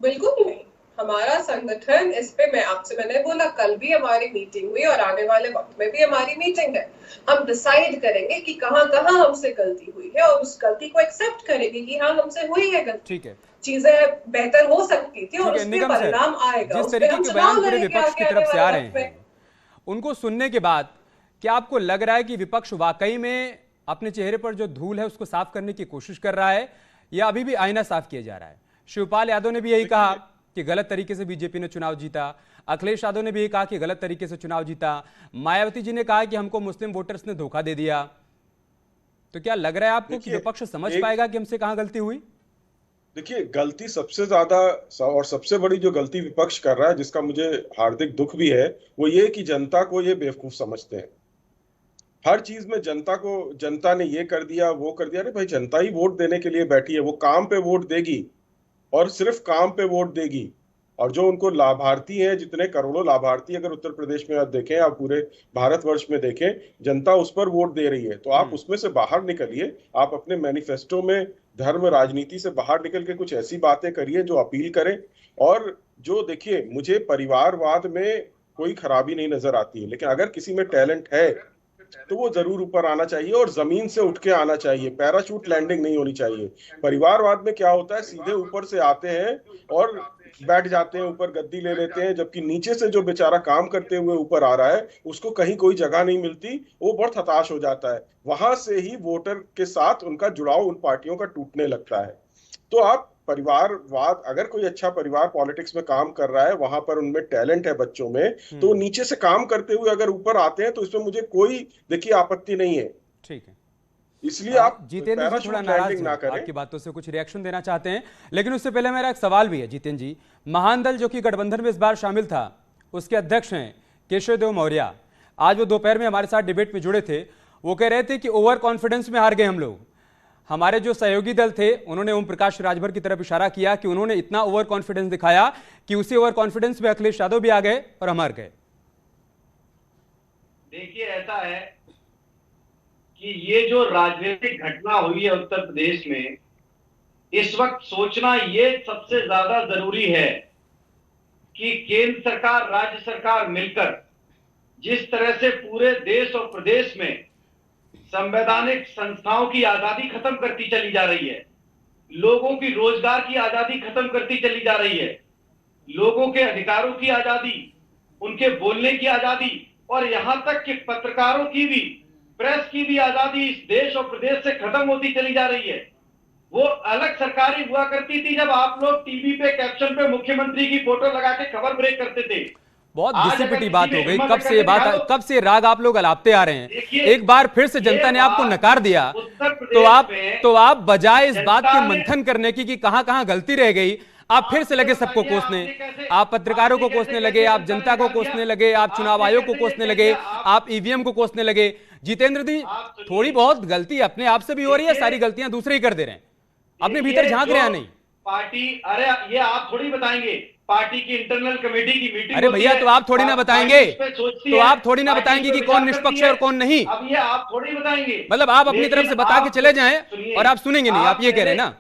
S6: बिल्कुल नहीं, हमारा संगठन इस पे, मैंने बोला कल भी हमारी मीटिंग हुई और आने वाले वक्त में भी हमारी मीटिंग है। हम डिसाइड करेंगे कि कहाँ कहाँ हमसे गलती हुई है और उस गलती को एक्सेप्ट करेंगे कि हाँ हमसे हुई है गलती। ठीक है, चीजें बेहतर हो सकती थी और उसके परिणाम आएगा।
S1: जिस तरीके के बयान पूरे विपक्ष की तरफ से आ रहे हैं, उनको सुनने के बाद क्या आपको लग रहा है कि विपक्ष वाकई में अपने चेहरे पर जो धूल है उसको साफ करने की कोशिश कर रहा है या अभी भी आईना साफ किया जा रहा है? शिवपाल यादव ने भी यही कहा कि गलत तरीके से बीजेपी ने चुनाव जीता, अखिलेश यादव ने भी यही कहा कि गलत तरीके से चुनाव जीता, मायावती जी ने कहा कि हमको मुस्लिम वोटर्स ने धोखा दे दिया। तो क्या लग रहा है आपको कि विपक्ष समझ पाएगा कि हमसे कहां गलती हुई?
S7: देखिए, गलती सबसे ज्यादा और सबसे बड़ी जो गलती विपक्ष कर रहा है, जिसका मुझे हार्दिक दुख भी है, वो ये कि जनता को ये बेवकूफ समझते हैं। हर चीज में जनता ने ये कर दिया वो कर दिया। अरे भाई, जनता ही वोट देने के लिए बैठी है, वो काम पे वोट देगी और सिर्फ काम पे वोट देगी। और जो उनको लाभार्थी हैं, जितने करोड़ों लाभार्थी अगर उत्तर प्रदेश में आप देखें, आप पूरे भारतवर्ष में देखें, जनता उस पर वोट दे रही है। तो आप उसमें से बाहर निकलिए, आप अपने मैनिफेस्टो में धर्म राजनीति से बाहर निकल के कुछ ऐसी बातें करिए जो अपील करें। और जो देखिए, मुझे परिवारवाद में कोई खराबी नहीं नजर आती है, लेकिन अगर किसी में टैलेंट है तो वो जरूर ऊपर आना चाहिए और जमीन से उठ के आना चाहिए, पैराशूट लैंडिंग नहीं होनी चाहिए। परिवारवाद में क्या होता है, सीधे ऊपर से आते हैं और बैठ जाते हैं, ऊपर गद्दी ले लेते हैं, जबकि नीचे से जो बेचारा काम करते हुए ऊपर आ रहा है उसको कहीं कोई जगह नहीं मिलती, वो बहुत हताश हो जाता है। वहां से ही वोटर के साथ उनका जुड़ाव उन पार्टियों का टूटने लगता है। तो आप परिवारवाद, अगर कोई अच्छा परिवार पॉलिटिक्स में काम कर रहा है, वहां पर उनमें टैलेंट है बच्चों में, तो नीचे से काम करते हुए अगर ऊपर आते हैं तो इसमें मुझे कोई देखिए आपत्ति नहीं है।
S1: ठीक है,
S7: इसलिए आप
S1: जितेंद्र जी थोड़ा नाराज ना करें, आपकी बातों से कुछ रिएक्शन देना चाहते हैं, लेकिन उससे पहले मेरा एक सवाल भी है। जितेंद्र जी, महान दल जो कि गठबंधन में इस बार शामिल था, उसके अध्यक्ष हैं केशव देव मौर्य। आज वो दोपहर में हमारे साथ डिबेट में जुड़े थे। वो कह रहे थे कि ओवर कॉन्फिडेंस में हार गए हम लोग। हमारे जो सहयोगी दल थे उन्होंने ओम प्रकाश राजभर की तरफ इशारा किया कि उन्होंने इतना ओवर कॉन्फिडेंस दिखाया कि उसी ओवर कॉन्फिडेंस में अखिलेश यादव भी आ गए और हम हार गए।
S8: देखिए, ऐसा है कि ये जो राजनीतिक घटना हुई है उत्तर प्रदेश में, इस वक्त सोचना ये सबसे ज्यादा जरूरी है कि केंद्र सरकार, राज्य सरकार मिलकर जिस तरह से पूरे देश और प्रदेश में संवैधानिक संस्थाओं की आजादी खत्म करती चली जा रही है, लोगों की रोजगार की आजादी खत्म करती चली जा रही है, लोगों के अधिकारों की आजादी, उनके बोलने की आजादी और यहां तक कि पत्रकारों की भी, प्रेस की भी आजादी इस देश और प्रदेश से खत्म होती चली जा रही है। वो अलग सरकारी हुआ करती थी जब आप लोग टीवी पे कैप्शन पे मुख्यमंत्री की फोटो लगा के खबर ब्रेक करते थे।
S1: बहुत
S8: आज
S1: घिसी
S8: अगर
S1: पिटी
S8: किसी
S1: बात
S8: ने
S1: हो गई।
S8: हिम्मत
S1: कब से
S8: करके
S1: ये
S8: दिखा दो।
S1: बात, कब से राग आप लोग अलापते आ रहे हैं।
S8: देखिए,
S1: एक बार फिर से जनता ने आपको
S8: बात
S1: नकार दिया,
S8: उत्तर प्रदेश में
S1: तो आप बजाय इस बात के
S8: जनता ने-
S1: मंथन करने की कि कहां कहां गलती रह गई, आप फिर से लगे सबको
S8: बताइए,
S1: कोसने।
S8: आपने कैसे-
S1: आप पत्रकारों को
S8: आपने
S1: कोसने
S8: कैसे-
S1: लगे,
S8: कैसे
S1: आप जनता को
S8: निकाल दिया?
S1: कोसने लगे, आप चुनाव
S8: आपने
S1: आयोग को
S8: कैसे
S1: कोसने
S8: ये
S1: लगे,
S8: कह दिया?
S1: आप ईवीएम को कोसने लगे। जितेंद्र जी,
S8: आप सुनिए।
S1: थोड़ी बहुत गलती अपने आप से भी हो रही है,
S8: देखिए-
S1: सारी गलतियां दूसरे ही कर दे रहे हैं। अपने
S8: देखिए,
S1: भीतर झांक रहे हैं
S8: जो
S1: नहीं।
S8: पार्टी, अरे ये आप थोड़ी बताएंगे, पार्टी की इंटरनल कमेटी की मीटिंग
S1: अरे
S8: होती
S1: भैया,
S8: है,
S1: तो आप थोड़ी ना
S8: पार्टी
S1: बताएंगे,
S8: इस पे सोचती
S1: तो
S8: है,
S1: आप थोड़ी ना
S8: पार्टी
S1: बताएंगे
S8: इस पे
S1: कि कौन
S8: विचार
S1: निष्पक्ष
S8: करती
S1: है और कौन नहीं।
S8: अब ये आप थोड़ी बताएंगे,
S1: मतलब आप अपनी तरफ से बता के चले जाएं
S8: सुनिए,
S1: और आप सुनेंगे नहीं, आप ये कह रहे हैं ना।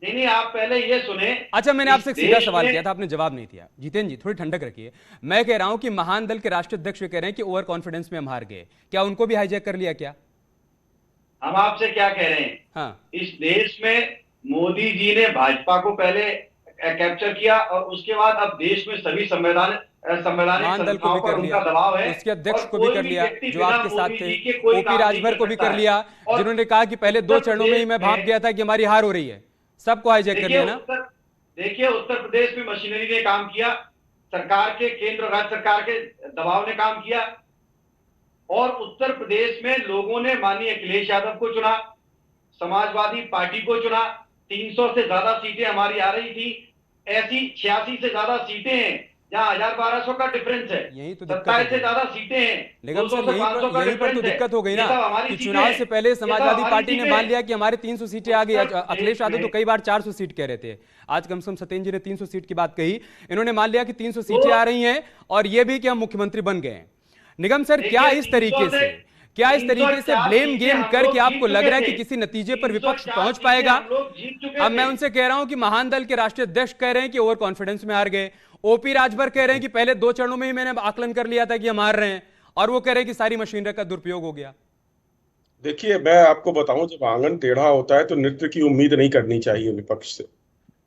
S8: नहीं, आप पहले ये सुने।
S1: अच्छा, मैंने आपसे एक
S8: इस
S1: सीधा
S8: देश
S1: सवाल
S8: में-
S1: किया था, आपने जवाब नहीं दिया। जितेंद्र जी, थोड़ी ठंडक रखिए। मैं कह रहा हूं कि महान दल के राष्ट्रीय अध्यक्ष कह रहे हैं कि ओवर कॉन्फिडेंस में हम हार गए, क्या उनको भी हाईजैक कर लिया क्या?
S8: हम आपसे क्या कह रहे हैं,
S1: हाँ,
S8: इस देश में मोदी जी ने भाजपा को पहले कैप्चर किया और उसके बाद अब देश में सभी संवैधानिक
S1: महान दल को भी कर लिया,
S8: उनका दबाव है,
S1: उसके अध्यक्ष
S8: और
S1: को भी
S8: कोई
S1: कर लिया
S8: व्यक्ति
S1: जो
S8: बिना
S1: आपके साथ
S8: मोदी
S1: थे,
S8: जी के कोई
S1: ओपी
S8: काम नहीं
S1: राजभर को भी
S8: सकता
S1: कर
S8: है।
S1: लिया,
S8: और
S1: जिन्होंने कहा कि पहले 2
S8: उत्तर
S1: चरणों में ही मैं
S8: प्रदेश
S1: भाप गया था कि हमारी हार हो रही है। सबको हाईजैक कर लिया ना।
S8: देखिए, उत्तर प्रदेश में मशीनरी ने काम किया, सरकार के, केंद्र और राज्य सरकार के दबाव ने काम किया, और उत्तर प्रदेश में लोगों ने माननीय अखिलेश यादव को चुना, समाजवादी पार्टी को चुना। 300 से ज्यादा सीटें हमारी आ रही थी, ऐसी 86 से ज्यादा सीटें हैं जहां 1000-1200 का डिफरेंस है,
S1: यही तो दिक्कत
S8: 27
S1: है।
S8: से ज्यादा सीटें हैं,
S1: निगम
S8: 200
S1: सर,
S8: से 500 का
S1: यहीं पर तो
S8: डिफरेंस है।
S1: दिक्कत हो गई
S8: ये
S1: ना
S8: सब हमारी
S1: कि
S8: सीटें
S1: चुनाव
S8: हैं।
S1: से पहले
S8: ये सब
S1: समाजवादी
S8: हमारी
S1: पार्टी ने
S8: सीटें
S1: मान
S8: हैं।
S1: लिया कि हमारे 300 सीटें आ गई।
S8: उत्तर
S1: अखिलेश यादव तो
S8: प्रदेश
S1: कई बार 400 सीट कह रहे थे, आज कम से कम सत्येंद्र जी ने 300 सीट की बात कही। इन्होंने मान लिया कि 300 सीटें आ रही हैं और ये भी कि हम मुख्यमंत्री बन गए हैं। निगम सर, क्या इस तरीके से ब्लेम गेम करके आपको लग रहा है कि किसी नतीजे पर विपक्ष पहुंच पाएगा? अब मैं उनसे कह रहा हूं कि महान दल के राष्ट्रीय अध्यक्ष कह रहे हैं कि ओवर कॉन्फिडेंस में हार गए, ओपी राजभर कह रहे हैं कि पहले 2 चरणों में ही मैंने आकलन कर लिया था कि हम हार रहे हैं, और वो कह रहे हैं कि सारी मशीनरी का दुरुपयोग हो गया।
S7: देखिए, मैं आपको बताऊं, जब आंगन टेढ़ा होता है तो नृत्य की उम्मीद नहीं करनी चाहिए विपक्ष से,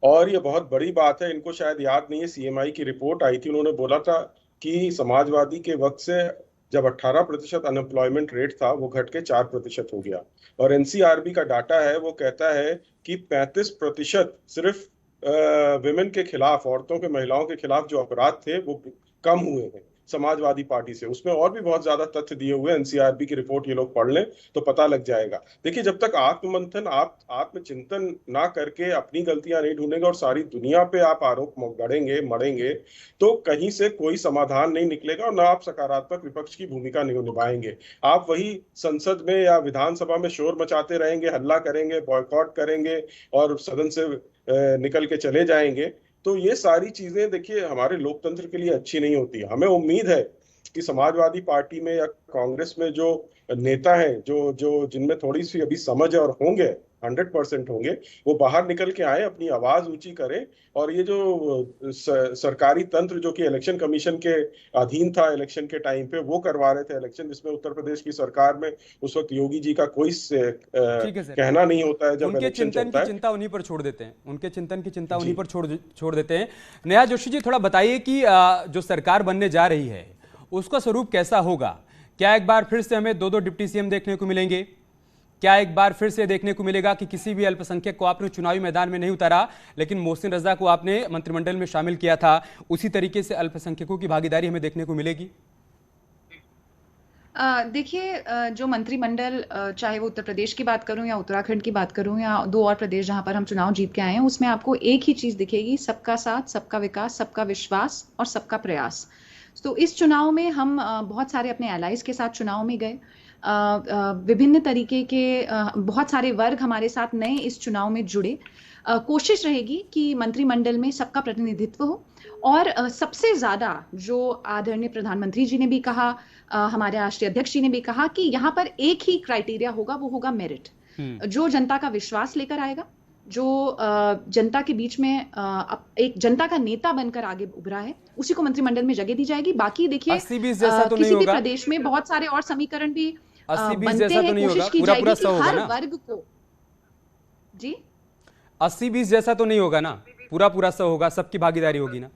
S7: और ये बहुत बड़ी बात है। इनको शायद याद नहीं है, सीएमआई की रिपोर्ट आई थी, उन्होंने बोला था कि समाजवादी के वक्त से जब 18% अनएम्प्लॉयमेंट रेट था, वो घट के 4% हो गया। और एनसीआरबी का डाटा है, वो कहता है कि 35% सिर्फ विमेन के खिलाफ, औरतों के, महिलाओं के खिलाफ जो अपराध थे वो कम हुए हैं समाजवादी पार्टी से। उसमें और भी बहुत ज्यादा तथ्य दिए हुए हैं, एनसीआरबी की रिपोर्ट ये लोग पढ़ लें तो पता लग जाएगा। देखिए, जब तक आत्ममंथन, आत्मचिंतन ना करके अपनी गलतियां नहीं ढूंढेंगे और सारी दुनिया पे आप आरोप गढ़ेंगे मढ़ेंगे, तो कहीं से कोई समाधान नहीं निकलेगा और ना आप सकारात्मक विपक्ष की भूमिका नहीं निभाएंगे। आप वही संसद में या विधानसभा में शोर मचाते रहेंगे, हल्ला करेंगे, बॉयकॉट करेंगे और सदन से निकल के चले जाएंगे। तो ये सारी चीजें देखिए हमारे लोकतंत्र के लिए अच्छी नहीं होती। हमें उम्मीद है कि समाजवादी पार्टी में या कांग्रेस में जो नेता हैं, जो जिनमें थोड़ी सी अभी समझ है और होंगे, 100% होंगे, वो बाहर निकल के आए, अपनी आवाज ऊंची करें। और ये जो सरकारी तंत्र जो कि इलेक्शन कमीशन के अधीन था इलेक्शन के टाइम पे, वो करवा रहे थे इलेक्शन, जिसमें उत्तर प्रदेश की सरकार में उस वक्त योगी जी का कोई कहना नहीं होता है जब
S1: उनके चिंतन की चिंता उन्हीं पर छोड़ देते हैं, उनके चिंतन की चिंता उन्हीं पर छोड़ देते हैं। नेहा जोशी जी, थोड़ा बताइए कि जो सरकार बनने जा रही है उसका स्वरूप कैसा होगा? क्या एक बार फिर से हमें 2-2 डिप्टी सीएम देखने को मिलेंगे? क्या एक बार फिर से देखने को मिलेगा कि किसी भी अल्पसंख्यक को आपने चुनावी मैदान में नहीं उतारा, लेकिन मोहसिन रजा को आपने मंत्रिमंडल में शामिल किया था, उसी तरीके से अल्पसंख्यकों की भागीदारी हमें देखने को मिलेगी?
S5: देखिए, जो मंत्रिमंडल, चाहे वो उत्तर प्रदेश की बात करूं या उत्तराखंड की बात करूं या 2 और प्रदेश जहां पर हम चुनाव जीत के आए हैं, उसमें आपको एक ही चीज दिखेगी: सबका साथ, सबका विकास, सबका विश्वास और सबका प्रयास। तो इस चुनाव में हम बहुत सारे अपने एलाइज के साथ चुनाव में गए। विभिन्न तरीके के बहुत सारे वर्ग हमारे साथ नए इस चुनाव में जुड़े। कोशिश रहेगी कि मंत्रिमंडल में सबका प्रतिनिधित्व हो, और सबसे ज्यादा जो आदरणीय प्रधानमंत्री जी ने भी कहा, हमारे राष्ट्रीय अध्यक्ष जी ने भी कहा कि यहाँ पर एक ही क्राइटेरिया होगा, वो होगा मेरिट। जो जनता का विश्वास लेकर आएगा, जो जनता के बीच में एक जनता का नेता बनकर आगे उभरा है, उसी को मंत्रिमंडल में जगह दी जाएगी। बाकी देखिए,
S1: 80-20 जैसा तो नहीं
S5: किसी भी
S1: होगा।
S5: प्रदेश में बहुत सारे और समीकरण भी
S1: 80-20
S5: बनते
S1: जैसा तो
S5: हैं।
S1: नहीं
S5: कोशिश
S1: होगा,
S5: की
S1: पूरा
S5: जाएगी कि
S1: 100 होगा
S5: हर
S1: ना?
S5: वर्ग को, जी
S1: 80-20 जैसा तो नहीं होगा ना, पूरा 100 होगा, सबकी भागीदारी होगी ना?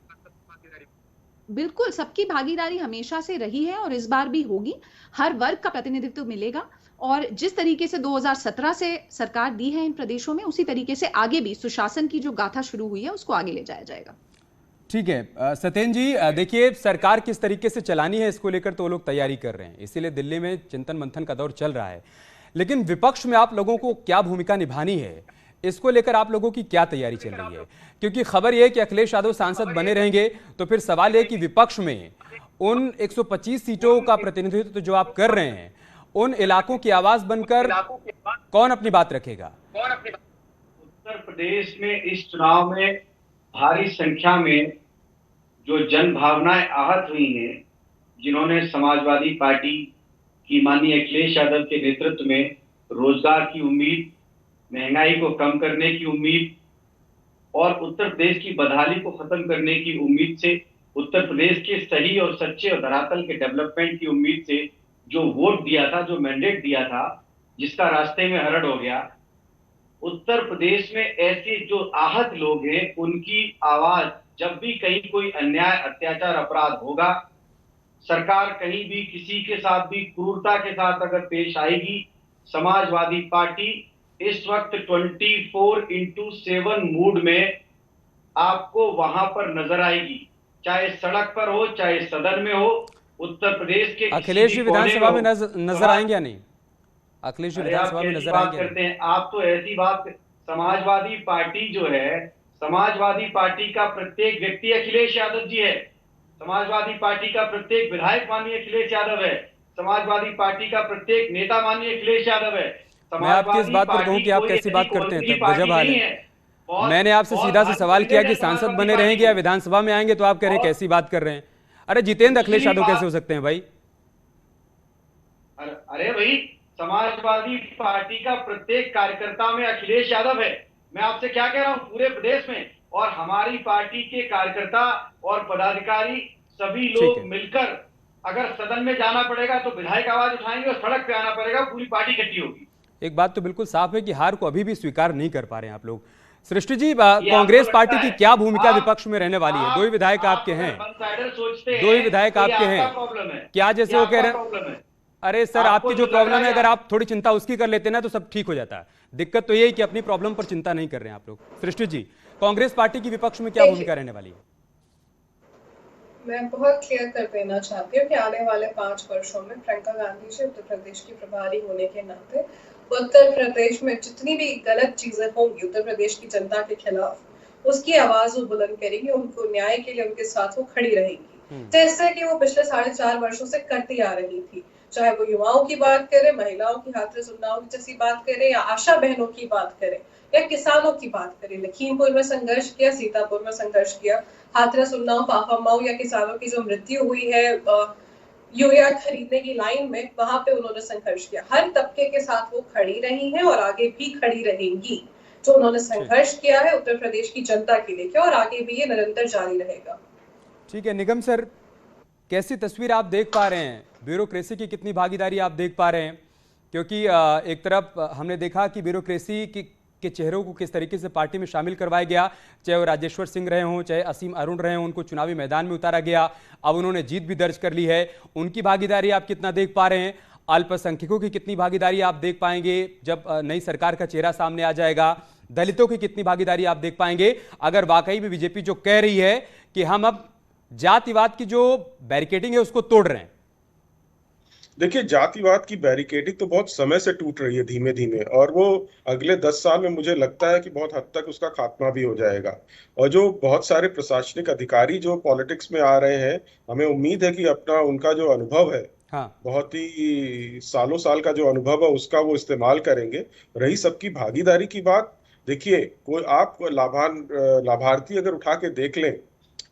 S5: बिल्कुल, सबकी भागीदारी हमेशा से रही है और इस बार भी होगी। हर वर्ग का प्रतिनिधित्व मिलेगा, और जिस तरीके से 2017 से सरकार दी है इन प्रदेशों में, उसी तरीके से आगे भी सुशासन की जो गाथा शुरू हुई है उसको आगे ले जाया जाएगा।
S1: ठीक है सत्येंद्र जी, देखिए सरकार किस तरीके से चलानी है इसको लेकर तो वो लोग तैयारी कर रहे हैं, इसीलिए दिल्ली में चिंतन मंथन का दौर चल रहा है। लेकिन विपक्ष में आप लोगों को क्या भूमिका निभानी है, इसको लेकर आप लोगों की क्या तैयारी चल रही है? क्योंकि खबर यह है कि अखिलेश यादव सांसद बने रहेंगे, तो फिर सवाल यह कि विपक्ष में उन 125 सीटों का प्रतिनिधित्व जो आप कर रहे हैं, उन इलाकों की आवाज बनकर कौन अपनी बात रखेगा?
S8: उत्तर प्रदेश में इस चुनाव में भारी संख्या में जो जन भावनाएं आहत हुई हैं, जिन्होंने समाजवादी पार्टी की माननीय अखिलेश यादव के नेतृत्व में रोजगार की उम्मीद, महंगाई को कम करने की उम्मीद और उत्तर प्रदेश की बदहाली को खत्म करने की उम्मीद से, उत्तर प्रदेश के सही और सच्चे और धरातल के डेवलपमेंट की उम्मीद से जो वोट दिया था, जो मैंडेट दिया था, जिसका रास्ते में हरड़ हो गया, उत्तर प्रदेश में ऐसे जो आहत लोग हैं उनकी आवाज जब भी कहीं कोई अन्याय, अत्याचार, अपराध होगा, सरकार कहीं भी किसी के साथ भी क्रूरता के साथ अगर पेश आएगी, समाजवादी पार्टी इस वक्त 24/7 मूड में आपको वहां पर नजर आएगी, चाहे सड़क पर हो, चाहे सदन में हो। उत्तर प्रदेश के
S1: अखिलेश जी विधानसभा में नजर आएंगे या नहीं? अखिलेश जी विधानसभा में नजर आएंगे
S8: करते हैं आप तो ऐसी बात। समाजवादी पार्टी जो है, समाजवादी पार्टी का प्रत्येक व्यक्ति अखिलेश यादव जी है, समाजवादी पार्टी का प्रत्येक विधायक माननीय अखिलेश यादव है, समाजवादी पार्टी का प्रत्येक नेता माननीय अखिलेश यादव है।
S1: मैं आपकी इस बात पर कहूं कि आप कैसी बात करते हैं, तब गजब हाल है। मैंने आपसे सीधा से सवाल किया कि सांसद बने रहेंगे या विधानसभा में आएंगे, तो आप कह रहे हैं कैसी बात कर रहे हैं। अरे जितेंद्र अखिलेश यादव कैसे हो सकते हैं भाई?
S8: अरे भाई, समाजवादी पार्टी का प्रत्येक कार्यकर्ता में अखिलेश यादव है। मैं आपसे क्या कह रहा हूं, पूरे प्रदेश में, और हमारी पार्टी के कार्यकर्ता और पदाधिकारी सभी लोग मिलकर अगर सदन में जाना पड़ेगा तो विधायक आवाज उठाएंगे और सड़क पे आना पड़ेगा, पूरी पार्टी इकट्ठी होगी।
S1: एक बात तो बिल्कुल साफ है कि हार को अभी भी स्वीकार नहीं कर पा रहे हैं आप लोग। सृष्टि जी, कांग्रेस पार्टी की क्या भूमिका विपक्ष में रहने वाली है? दो ही विधायक आपके हैं, दो ही विधायक आपके हैं, क्या जैसे वो कह रहे हैं? अरे सर, आपकी जो प्रॉब्लम है, अगर आप थोड़ी चिंता उसकी कर लेते ना तो सब ठीक हो जाता है। दिक्कत तो यही कि अपनी प्रॉब्लम पर चिंता नहीं कर रहे हैं आप लोग। सृष्टि जी, कांग्रेस पार्टी की विपक्ष में क्या भूमिका रहने वाली है?
S6: मैं बहुत क्लियर कर देना चाहती हूँ कि आने वाले 5 वर्षों में प्रियंका गांधी जी उत्तर प्रदेश की प्रभारी होने के नाते उत्तर प्रदेश में जितनी भी गलत चीजें होंगी उत्तर प्रदेश की जनता के खिलाफ, उसकी आवाज वो बुलंद करेगी, उनको न्याय के लिए उनके साथ वो खड़ी रहेगी, जैसे कि वो पिछले 4.5 वर्षों से करती आ रही थी। चाहे वो युवाओं की बात करे, महिलाओं की हाथरस उन्नाव की जैसी बात करे, या आशा बहनों की बात करे, या किसानों की बात करे। लखीमपुर में संघर्ष किया, सीतापुर में संघर्ष किया, हाथरस उन्नाव, फाफामाऊ या किसानों की जो मृत्यु हुई है यूरिया खरीदने की लाइन में, वहां पे उन्होंने संघर्ष किया। हर तबके के साथ वो खड़ी रही हैं और आगे भी खड़ी रहेंगी। जो उन्होंने संघर्ष किया है उत्तर प्रदेश की जनता के लिए, और आगे भी ये निरंतर जारी रहेगा।
S1: ठीक है निगम सर, कैसी तस्वीर आप देख पा रहे हैं? ब्यूरोक्रेसी की कितनी भागीदारी आप देख पा रहे हैं? क्योंकि एक तरफ हमने देखा कि ब्यूरोक्रेसी के चेहरों को किस तरीके से पार्टी में शामिल करवाया गया, चाहे वो राजेश्वर सिंह रहे हों, चाहे असीम अरुण रहे हों, उनको चुनावी मैदान में उतारा गया। अब उन्होंने जीत भी दर्ज कर ली है, उनकी भागीदारी आप कितना देख पा रहे हैं? अल्पसंख्यकों की कितनी भागीदारी आप देख पाएंगे जब नई सरकार का चेहरा सामने आ जाएगा? दलितों की कितनी भागीदारी आप देख पाएंगे अगर वाकई में बीजेपी जो कह रही है कि हम अब जातिवाद की जो बैरिकेडिंग है उसको तोड़ रहे हैं?
S7: देखिए, जातिवाद की बैरिकेडिंग तो बहुत समय से टूट रही है धीमे धीमे, और वो अगले 10 साल में मुझे लगता है कि बहुत हद तक उसका खात्मा भी हो जाएगा। और जो बहुत सारे प्रशासनिक अधिकारी जो पॉलिटिक्स में आ रहे हैं, हमें उम्मीद है कि अपना उनका जो अनुभव है, बहुत ही सालों साल का जो अनुभव है उसका वो इस्तेमाल करेंगे। रही सबकी भागीदारी की बात, देखिए कोई आप लाभार्थी अगर उठा के देख लें,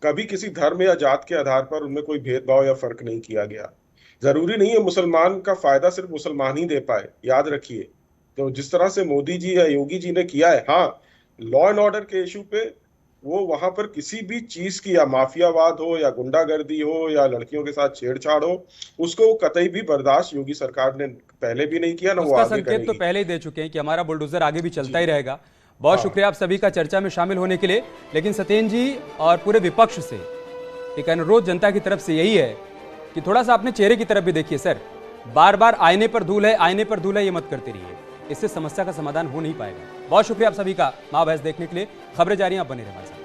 S7: कभी किसी धर्म या जात के आधार पर उनमें कोई भेदभाव या फर्क नहीं किया गया। जरूरी नहीं है मुसलमान का फायदा सिर्फ मुसलमान ही दे पाए, याद रखिए। तो जिस तरह से मोदी जी या योगी जी ने किया है, हाँ, लॉ एंड ऑर्डर के इशू पे वो वहां पर किसी भी चीज की, या माफियावाद हो या गुंडागर्दी हो या लड़कियों के साथ छेड़छाड़ हो, उसको कतई भी बर्दाश्त योगी सरकार ने पहले भी नहीं किया, ना वो आगे करेगी।
S1: संकेत तो पहले ही दे चुके हैं कि हमारा बुलडोजर आगे भी चलता ही रहेगा। बहुत शुक्रिया आप सभी का चर्चा में शामिल होने के लिए। लेकिन सत्येंद्र जी और पूरे विपक्ष से एक अनुरोध जनता की तरफ से यही है कि थोड़ा सा अपने चेहरे की तरफ भी देखिए सर। बार बार आईने पर धूल है, आईने पर धूल है, ये मत करते रहिए, इससे समस्या का समाधान हो नहीं पाएगा। बहुत शुक्रिया आप सभी का मां बहस देखने के लिए। खबरें जारी हैं, आप बने रहिए हमारे साथ।